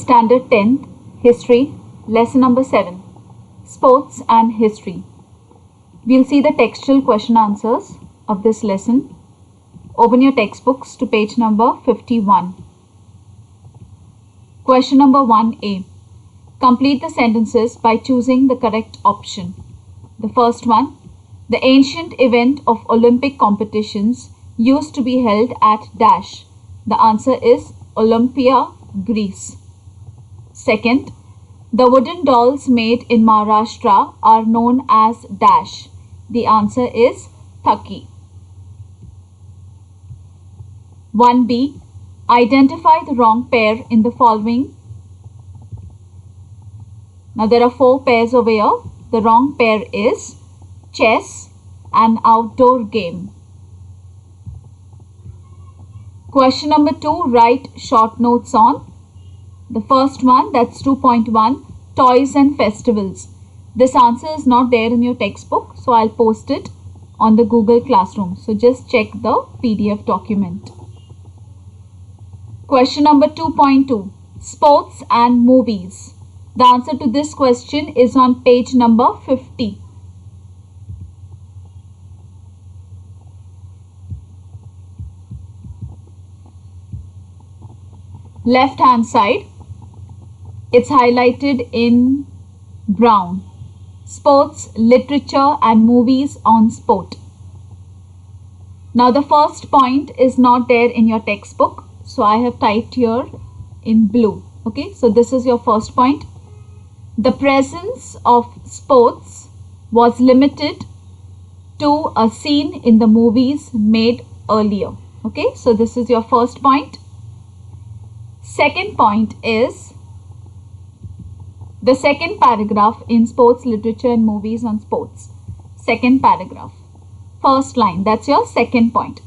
Standard 10th, History, Lesson number 7, Sports and History. We'll see the textual question answers of this lesson. Open your textbooks to page number 51. Question number 1A. Complete the sentences by choosing the correct option. The first one, the ancient event of Olympic competitions used to be held at dash. The answer is Olympia, Greece. Second, the wooden dolls made in Maharashtra are known as dash. The answer is Thaki. 1B. Identify the wrong pair in the following. Now there are 4 pairs over here. The wrong pair is chess, an outdoor game. Question number 2. Write short notes on. The first one, that's 2.1, toys and festivals. This answer is not there in your textbook, so I'll post it on the Google Classroom. So just check the PDF document. Question number 2.2, sports and movies. The answer to this question is on page number 50. Left hand side, it's highlighted in brown. Sports, literature and movies on sport. Now the first point is not there in your textbook, so I have typed here in blue. Okay, so this is your first point. The presence of sports was limited to a scene in the movies made earlier. Okay, so this is your first point. Second point is the second paragraph in sports, literature and movies on sports. Second paragraph. First line, that's your second point.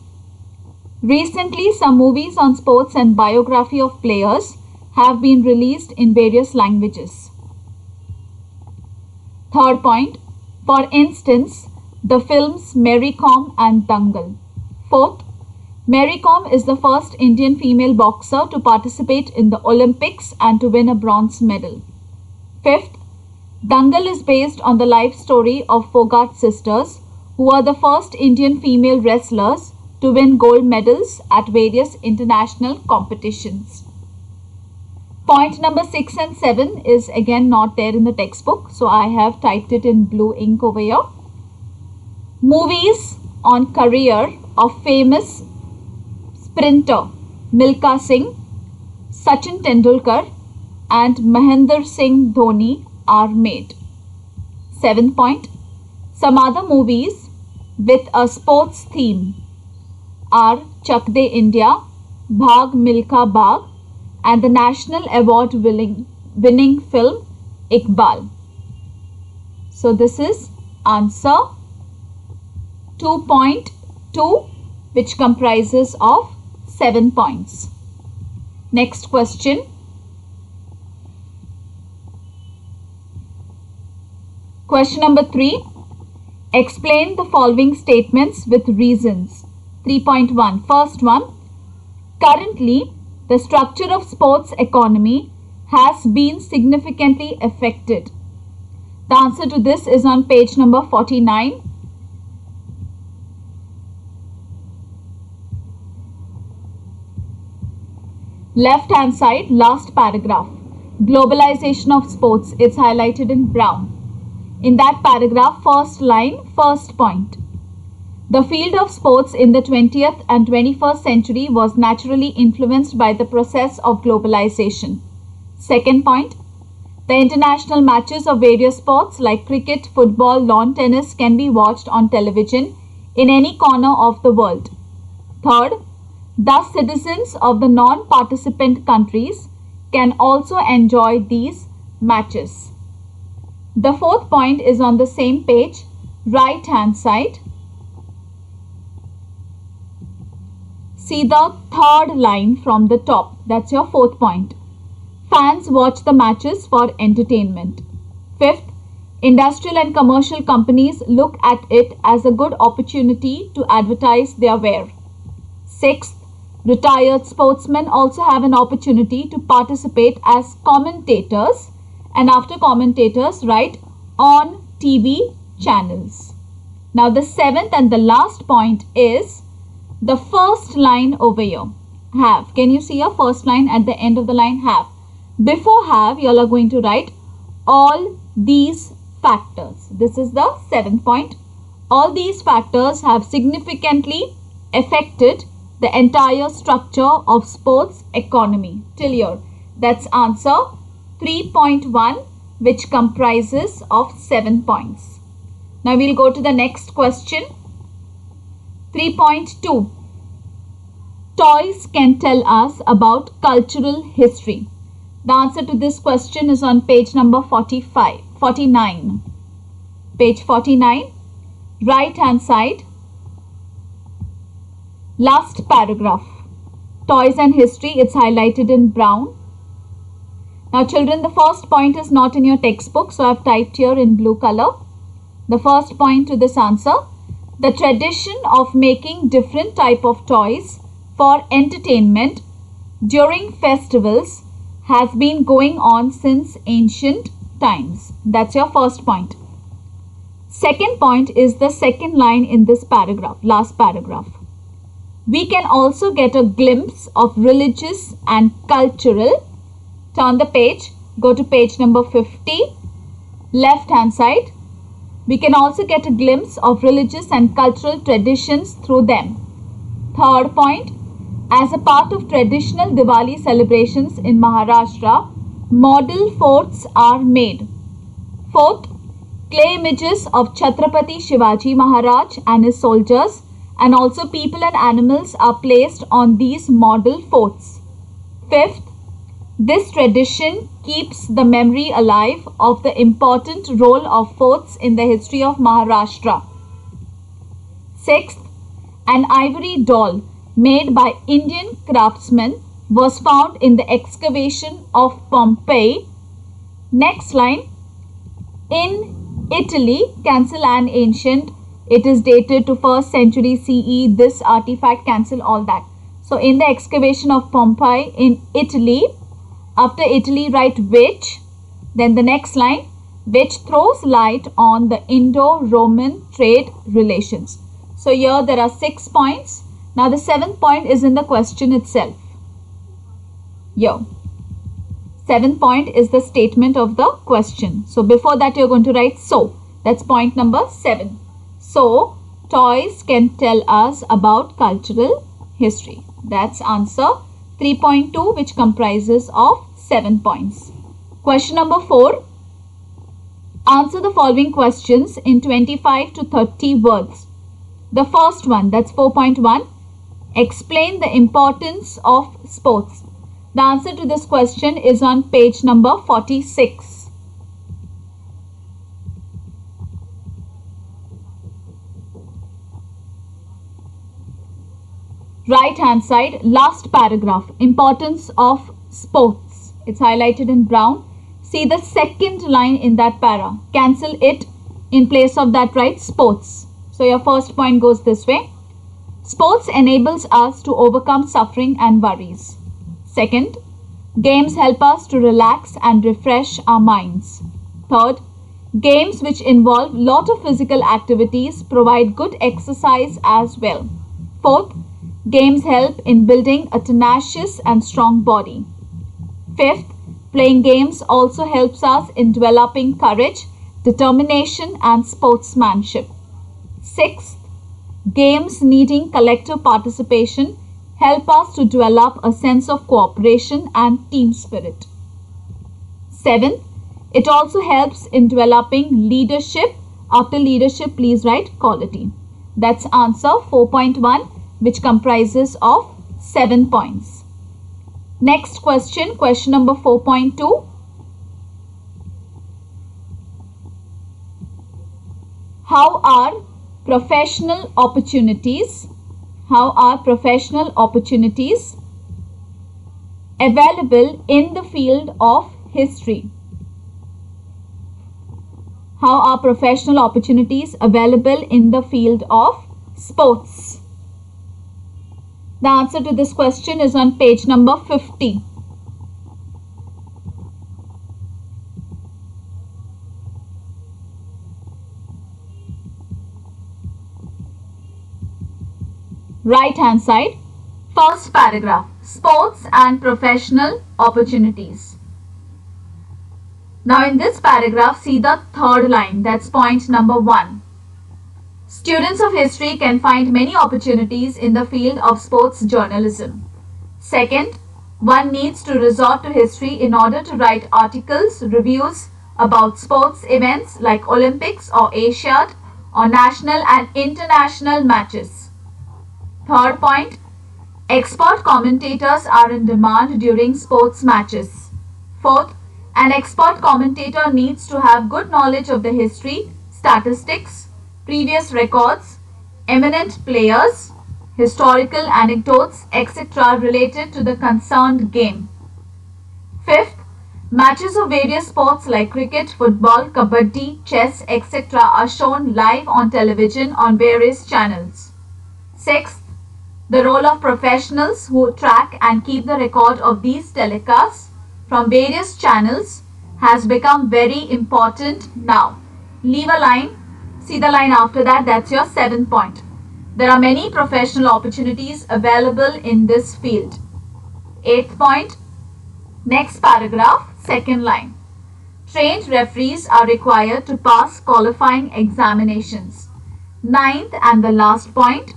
Recently, some movies on sports and biography of players have been released in various languages. Third point, for instance, the films Mary Kom and Dangal. Fourth, Mary Kom is the first Indian female boxer to participate in the Olympics and to win a bronze medal. Fifth, Dangal is based on the life story of Fogart sisters, who are the first Indian female wrestlers to win gold medals at various international competitions. Point number 6 and 7 is again not there in the textbook, so I have typed it in blue ink over here. Movies on career of famous sprinter Milkha Singh, Sachin Tendulkar and Mahendra Singh Dhoni are made. 7th point, some other movies with a sports theme are Chak De India, Bhag Milkha Bhag and the national award winning film Iqbal. So this is answer 2.2, which comprises of 7 points. Next question. Question number 3. Explain the following statements with reasons. 3.1. First one. Currently, the structure of sports economy has been significantly affected. The answer to this is on page number 49. Left hand side, last paragraph. Globalization of sports, it's highlighted in brown. In that paragraph, first line, first point. The field of sports in the 20th and 21st century was naturally influenced by the process of globalization. Second point. The international matches of various sports like cricket, football, lawn tennis can be watched on television in any corner of the world. Third. Thus, citizens of the non-participant countries can also enjoy these matches. The fourth point is on the same page, right hand side. See the third line from the top. That's your fourth point. Fans watch the matches for entertainment. Fifth, industrial and commercial companies look at it as a good opportunity to advertise their wear. Sixth, Retired sportsmen also have an opportunity to participate as commentators, and after commentators, right, on TV channels. Now the seventh and the last point is the first line over here. Have. Can you see a first line at the end of the line? Have. Before have, you all are going to write all these factors. This is the seventh point. All these factors have significantly affected the entire structure of sports economy. Till here. That's answer 3.1, which comprises of 7 points. Now we'll go to the next question. 3.2. Toys can tell us about cultural history. The answer to this question is on page number 49. Page 49, right hand side, last paragraph. Toys and history, it's highlighted in brown. Now children, the first point is not in your textbook, so I've typed here in blue color. The first point to this answer: the tradition of making different type of toys for entertainment during festivals has been going on since ancient times. That's your first point. Second point is the second line in this paragraph, last paragraph. We can also get a glimpse of religious and cultural. Turn the page, go to page number 50, left hand side. We can also get a glimpse of religious and cultural traditions through them. Third point, as a part of traditional Diwali celebrations in Maharashtra, model forts are made. Fourth, clay images of Chhatrapati Shivaji Maharaj and his soldiers and also people and animals are placed on these model forts. Fifth, this tradition keeps the memory alive of the important role of forts in the history of Maharashtra. Sixth, an ivory doll made by Indian craftsmen was found in the excavation of Pompeii. Next line, in Italy, cancel an ancient. It is dated to 1st century CE. This artifact, cancel all that. So in the excavation of Pompeii in Italy, after Italy write which, then the next line, which throws light on the Indo-Roman trade relations. So here there are 6 points. Now the 7th point is in the question itself. Here. 7th point is the statement of the question. So before that you're going to write so. That's point number 7. So toys can tell us about cultural history. That's answer 3.2, which comprises of 7 points. Question number 4. Answer the following questions in 25 to 30 words. The first one, that's 4.1. Explain the importance of sports. The answer to this question is on page number 46. Right hand side, last paragraph, importance of sports. It's highlighted in brown. See the second line in that para. Cancel it. In place of that, write sports. So your first point goes this way. Sports enables us to overcome suffering and worries. Second, games help us to relax and refresh our minds. Third, games which involve lot of physical activities provide good exercise as well. Fourth, games help in building a tenacious and strong body. Fifth, playing games also helps us in developing courage, determination and sportsmanship. Sixth, games needing collective participation help us to develop a sense of cooperation and team spirit. 7. It also helps in developing leadership. After leadership, please write quality. That's answer 4.1, which comprises of 7 points. Next question, question number 4.2. How are professional opportunities available in the field of history? How are professional opportunities available in the field of sports? The answer to this question is on page number 50. Right hand side, first paragraph, sports and professional opportunities. Now in this paragraph, see the third line, that's point number 1. Students of history can find many opportunities in the field of sports journalism. Second, one needs to resort to history in order to write articles, reviews about sports events like Olympics or Asiad or national and international matches. Third point, expert commentators are in demand during sports matches. Fourth, an expert commentator needs to have good knowledge of the history, statistics, previous records, eminent players, historical anecdotes, etc. related to the concerned game. Fifth, matches of various sports like cricket, football, kabaddi, chess, etc. are shown live on television on various channels. Sixth, the role of professionals who track and keep the record of these telecasts from various channels has become very important now. Leave a line, see the line after that, that's your 7th point. There are many professional opportunities available in this field. 8th point, next paragraph, 2nd line. Trained referees are required to pass qualifying examinations. 9th and the last point,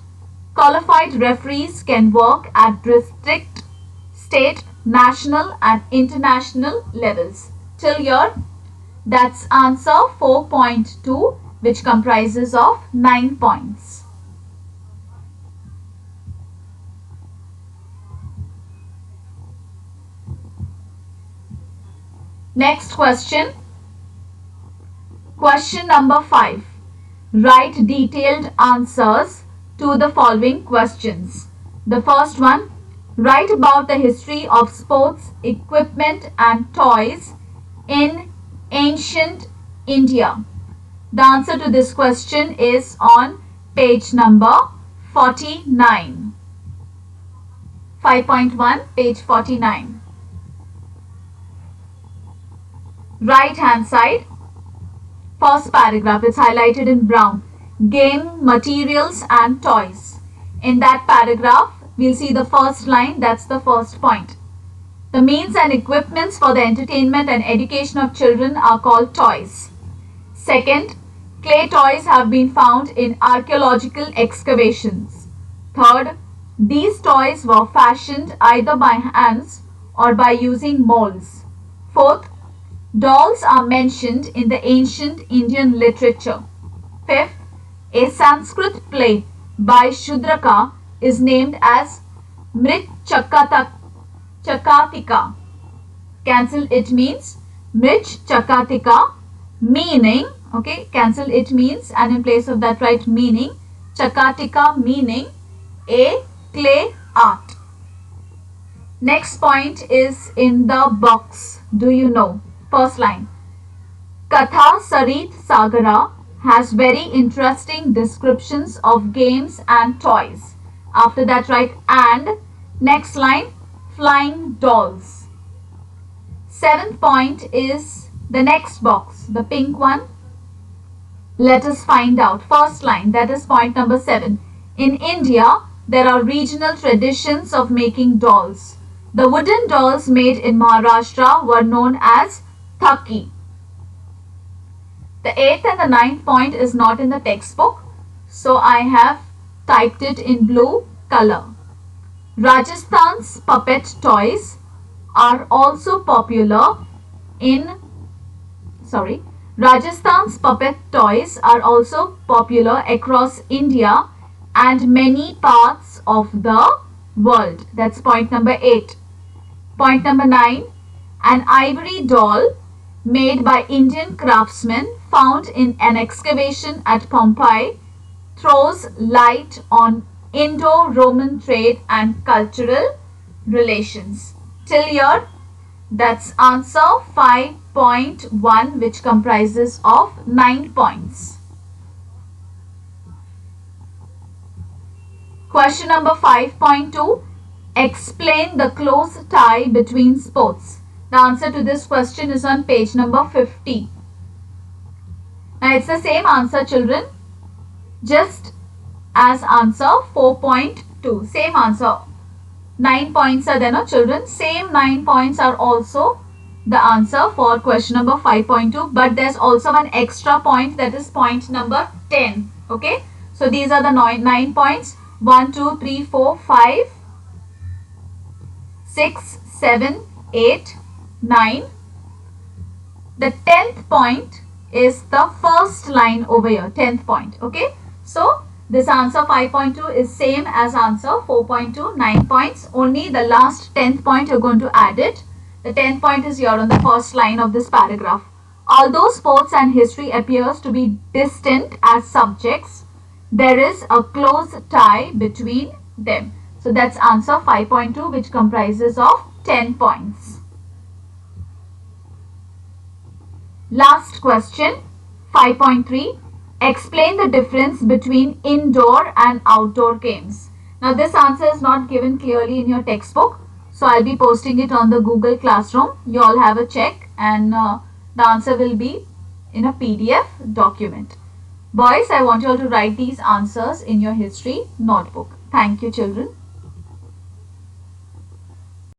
qualified referees can work at district, state, national and international levels. Till here, that's answer 4.2, which comprises of 9 points. Next question. Question number 5. Write detailed answers to the following questions. The first one, write about the history of sports equipment and toys in ancient India. The answer to this question is on page number 49. 5.1, page 49. Right hand side, first paragraph, it's highlighted in brown. Game, materials and toys. In that paragraph, we'll see the first line, that's the first point. The means and equipments for the entertainment and education of children are called toys. Second, clay toys have been found in archaeological excavations. Third, these toys were fashioned either by hands or by using molds. Fourth, dolls are mentioned in the ancient Indian literature. Fifth, a Sanskrit play by Shudraka is named as Mrit Chakatika. Cancel it means Mrit Chakatika, meaning, okay, cancel it means, and in place of that write meaning, Chakatika meaning a clay art. Next point is in the box. Do you know? First line. Katha Sarit Sagara has very interesting descriptions of games and toys. After that write and. Next line, flying dolls. 7th point is the next box, the pink one. Let us find out. First line, that is point number 7. In India, there are regional traditions of making dolls. The wooden dolls made in Maharashtra were known as Thaki. The 8th and the 9th point is not in the textbook, so I have typed it in blue color. Rajasthan's puppet toys are also popular Rajasthan's puppet toys are also popular across India and many parts of the world. That's point number 8. Point number 9, an ivory doll made by Indian craftsmen found in an excavation at Pompeii throws light on Indo-Roman trade and cultural relations. Till here, that's answer 5.1, which comprises of 9 points. Question number 5.2. Explain the close tie between sports. The answer to this question is on page number 50. Now it's the same answer, children, just as answer 4.2. Same answer. 9 points are there, no children? Same 9 points are also the answer for question number 5.2, but there's also an extra point, that is point number 10. Okay, so these are the 9 points. 1, 2, 3, 4, 5, 6, 7, 8, 9. The 10th point is the first line over here, 10th point. Okay, so this answer 5.2 is same as answer 4.2, 9 points. Only the last 10th point you're going to add it. The 10th point is here on the first line of this paragraph. Although sports and history appears to be distant as subjects, there is a close tie between them. So that's answer 5.2, which comprises of 10 points. Last question, 5.3. Explain the difference between indoor and outdoor games. Now this answer is not given clearly in your textbook, so I'll be posting it on the Google Classroom. You all have a check, and the answer will be in a PDF document. Boys, I want you all to write these answers in your history notebook. Thank you, children.